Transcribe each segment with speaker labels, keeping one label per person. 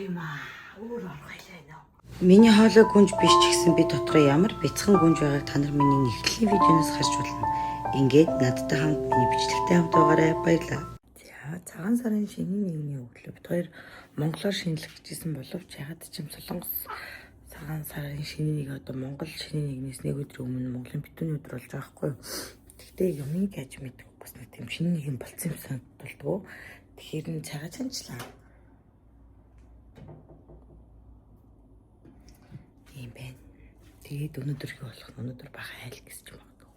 Speaker 1: Өөр орхойлаа нөө. Миний хоолой гүнж биш ч гэсэн би дотроо ямар бяцхан гүнж байгааг та нар миний нэгтгэлийн видеоноос харж болно. Ингээд надтай хамт миний бичлэгтэй хамт байгаарай. Баярлалаа. За цагаан сарын шинийн нэгний өглөө бид хоёр монголоор шинэлэх гэжсэн боловч ягаад ч юм Солонгос цагаан сарын шинийн нэг одоо монгол шинийн нэгнээс нэг өдрийн өмнө Монголын битүүний өдөр болж байгаа хгүй. Тэгтээ юмыг яаж мэдэх бас нэг тийм шинийн нэг юм болцсон юм санагдталдгүй. Тэгэхээр нь цагаан чанчлаа. Ийм байна. Тэгээд өнөөдөр юу болох нь өнөөдөр бага айл гэж юм байна.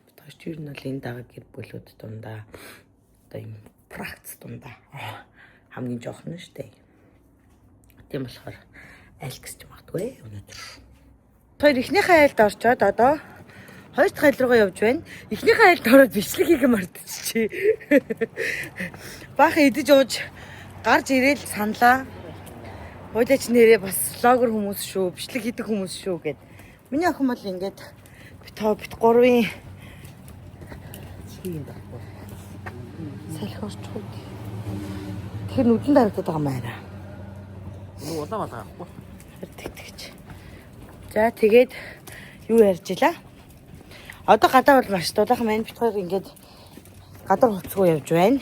Speaker 1: Бид хоёр ч юу нь бол энэ дагаа гэр бүлүүд дундаа одоо юм практик дундаа хамгийн жоох нь штэ. Тийм болохоор айл гэж юм байна өнөөдөр. Хоёр ихнийхээ айлд орчоод одоо хоёр дахь айл руугаа явж байна. Эхнийхээ айлд ороод бичлэг хийгээ мартчихжээ. Баахан идэж ууж гарч ирээл саналаа. Хойлооч нэрээ бас влогер хүмүүс шүү, бичлэг хийдэг хүмүүс шүү гэд. Миний охин бол ингээд бит гурвын салхи орчихгүй. Тэгэхээр нүдэн дарагдаад байгаа маа.
Speaker 2: Улаан балгаахгүй.
Speaker 1: Тэгж. За тэгээд юу ярьж илаа? Одоо гадаа бол маш дулаахан байна. Бит хоёр ингээд гадар хувцгүй явж байна.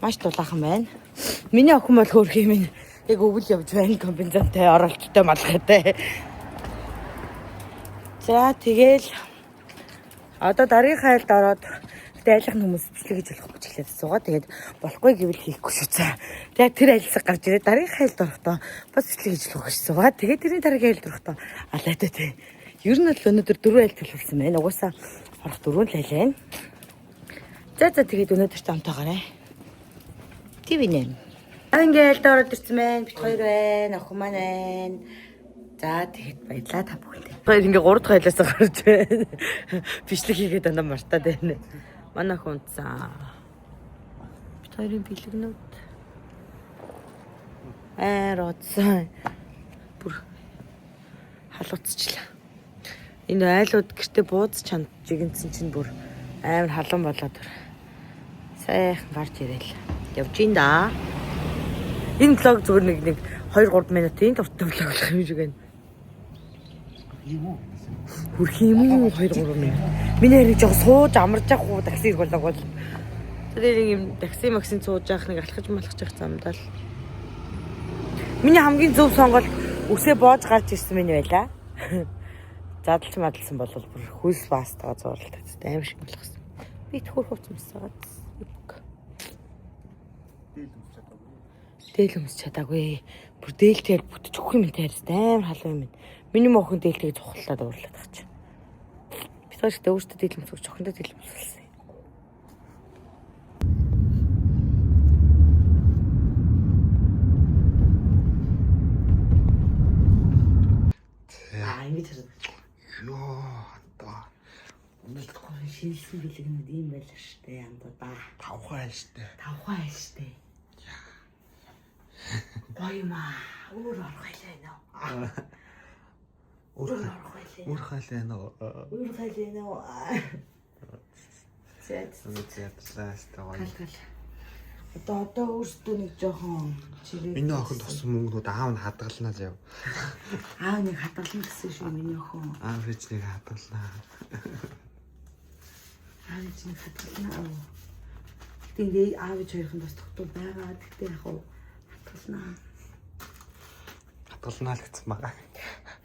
Speaker 1: Маш дулаахан байна. Миний охин бол хөөх юм ин яг өвөл явж байна. Компенсантай оролттой малгайтай. За тэгэл одоо дараагийнхаа айлд ороод дайлах хүмүүс бичлэг хийж болохгүй ч хэлээд суугаа. Тэгээд болохгүй гэвэл хийхгүй шүү цаа. Тэгээд тэр айлсаг гарч ирээд дараагийнхаа айлд орохдоо бас бичлэг хийж болохгүй шүү суугаа. Тэгээд тэрний дараагийн айлд орохдоо алаатай тий. Ер нь бол өнөөдөр 4 айл төлөвлөсөн байна. Угаасаа орох 4 л айл байна. За тэгээд өнөөдөр ч амтаагаарай. ТV нэ. Ингээд айлд ороод ирсэн байна. Бит хоёр байна. Охин маань байна. За тэгэхэд баярлаа та бүхэндээ. Хоёр ингээ 3 дахь айлаасаа гарч байна. Бичлэг хийгээд дандаа мартаад байна. Манай охин унтсан. Бит хоёрын бэлгнүүд родсон. Бүр халууцчлаа. Энэ айлууд гэртээ бууз чанд жигэнсэн чинь бүр амар халуун болоод сайхан гарч ирээл. Явж ин да. Энэ влог зүгээр нэг 2-3 минутын дуртай влог болох юм шиг байна. Хүрх юм уу 2-3 минут. Миний хэрэг жоо сууж амарч явах уу такси болоог бол. Тэгээд юм такси максин сууж явах нэг алхаж малхаж замдаа л. Миний хамгийн зөв сонголт үсээ боож гарч ирсэн миний байлаа. Задлж мадалсан бол бүр хөлс баастгаа зурлалтай аим шиг болгосон. Би төхөр хувцсаад. Дээл өмс чадаагүй. Бүр дээлтэй бүтэж өгөх юм таарсан аим халуун юм. Миний мохин дээлтэйг цухаллаад уурлаад байгаа ч. Би тооshтэй өөртөө дээл өмс өгч охиндоо дээл өмсөлсөн. Ингэж
Speaker 2: Йоо, хантаа.
Speaker 1: Өнөөдөр гоо шилсэн бэлгэнүүд ийм байлаа штэ янда да.
Speaker 2: 5 хаа штэ.
Speaker 1: 5 хаа штэ. Баяма өөр орхойлаа нөө.
Speaker 2: Өөр хайлаа нөө.
Speaker 1: Өөр хайлаа нөө.
Speaker 2: Зэтлээстэй гоё.
Speaker 1: Одоо өөртөө нэг жоохон чирээ.
Speaker 2: Миний охин тосон мөнгнүүд аав нь хадгалнаа заяа.
Speaker 1: Аав нэг хадгална гэсэн шүү миний охин.
Speaker 2: Аав хичнээн хадгалнаа.
Speaker 1: Аав чинь хадгалнаа. Тэгтээ аав хоёрын бас тогтвол байгаа. Тэгтээ яг уу хадгалнаа.
Speaker 2: Хадгалнаа л гэсэн байгаа.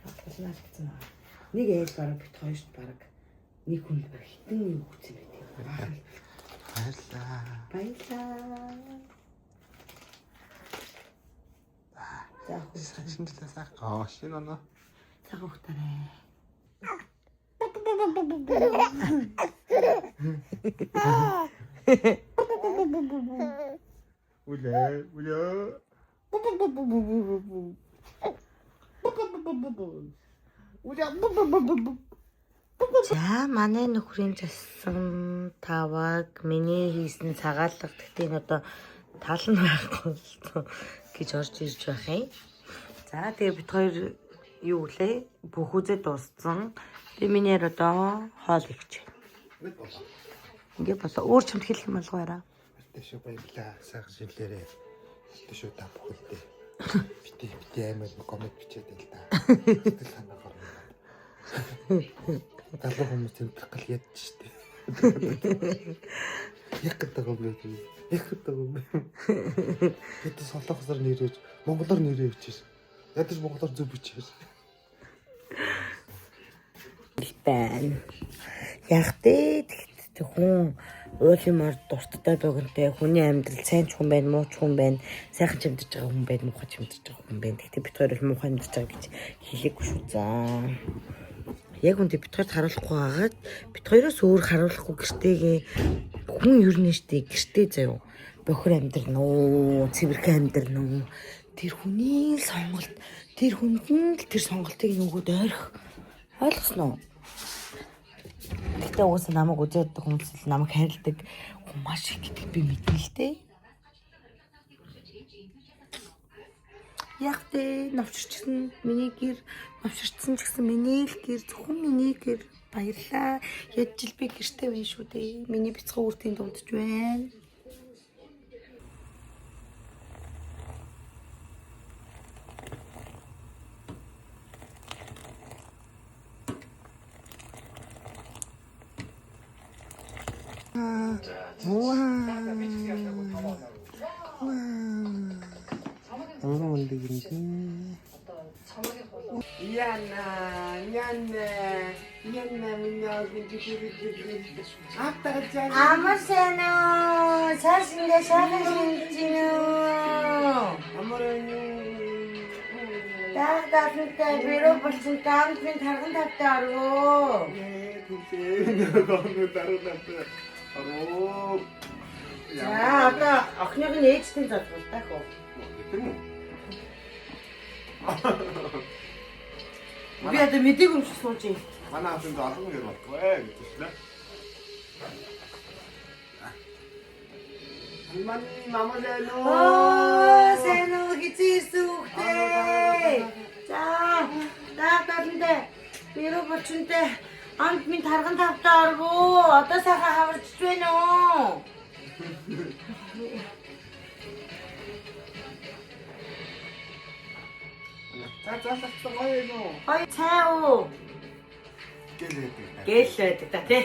Speaker 1: Хадгалнаа л гэсэн байгаа. Нэг айл бараг бит хоёрт бараг нэг хүн л бараг хитэн юу хүчтэй байдаг.
Speaker 2: Баярлаа.
Speaker 1: Баярлаа. За
Speaker 2: шинжилгээ сах. Шинэ оноо.
Speaker 1: цаг ухтарай. За манай нөхрийн зассан таваг миний хийсэн цагаалга гэхдээ одоо тал нь байхгүй гэж орж ирж байх юм. За тэгээ бид хоёр юу гэлээ бүх үзээ дууссан. Тэгээ минийэр одоо хоол ихж байна. Ингээ болоо өөр чамд хэлэх юм болгоорой.
Speaker 2: Тэшээ баярлаа. Сайхан шинэлэрээ. Шүү та бүхэлдээ. Бити аймаг коммент бичээд байл та. Сэтгэл санаа гарна. Залуу хүмүүс тэмдэг гал ядч штэ. Яг гэдэг юм бэ? Яг гэдэг юм бэ? Хэд солонгосоор нэрэж, монголоор нэрээ бичээс. Ядаж монголоор зөв бичээс.
Speaker 1: Байна. Яг тэгт хүн уулимар дурттай богинтэй хүний амьдрал сайн ч хүн байна, муу ч хүн байна, сайхан ч амьдарч байгаа хүн байна, муухай ч амьдарч байгаа хүн байна. Гэхдээ бид хоёр бол муухай амьдарч байгаа гэж хэлээгүй шүү. За. Яг үнтэй бид хоёрт харуулахгүй байгаад бид хоёроос өөр харуулахгүй гэртээгээ хүн юу нэ штэ гэртээ заяо. Бохор амьдрна уу, цэвэрхэн амьдрна уу. Тэр хүний сонголт, тэр хүнд нь тэр сонголтыг нөгөөд ойрох. Ойлгосноо? Гэтэ уусаа намайг үзээд хүмүүс л намайг хайрладаг хүн маш их гэдэг би мэднэ л дээ. Яг тэ навчирчсан миний гэр, навчирчсан ч гэсэн миний л гэр, зөвхөн миний гэр баярлаа. Ядж ил би гэртээ байна шүү дээ. Миний бяцхан үртийн дундж байна. Амарсано 사신데 사신지요. 다다한테 비로 벌써 다음편 다른 답도 알고. 자, 아까 그냥 ээжтэй задуултаа хөө. Би одоо мэдээг юм шиг сууж юм.
Speaker 2: Манай хатанд алган гэр болтгоо гэж лээ.
Speaker 1: Оо, сэно гизээсүүхтэй. За, дааталн데 биро болчонтэй амт минь тарган тавтаа аргуу. Одоо сайхан хаварч байна уу?
Speaker 2: За гоё юм уу?
Speaker 1: Ой, цаа уу.
Speaker 2: Гэлээд.
Speaker 1: Гэлээд та тий.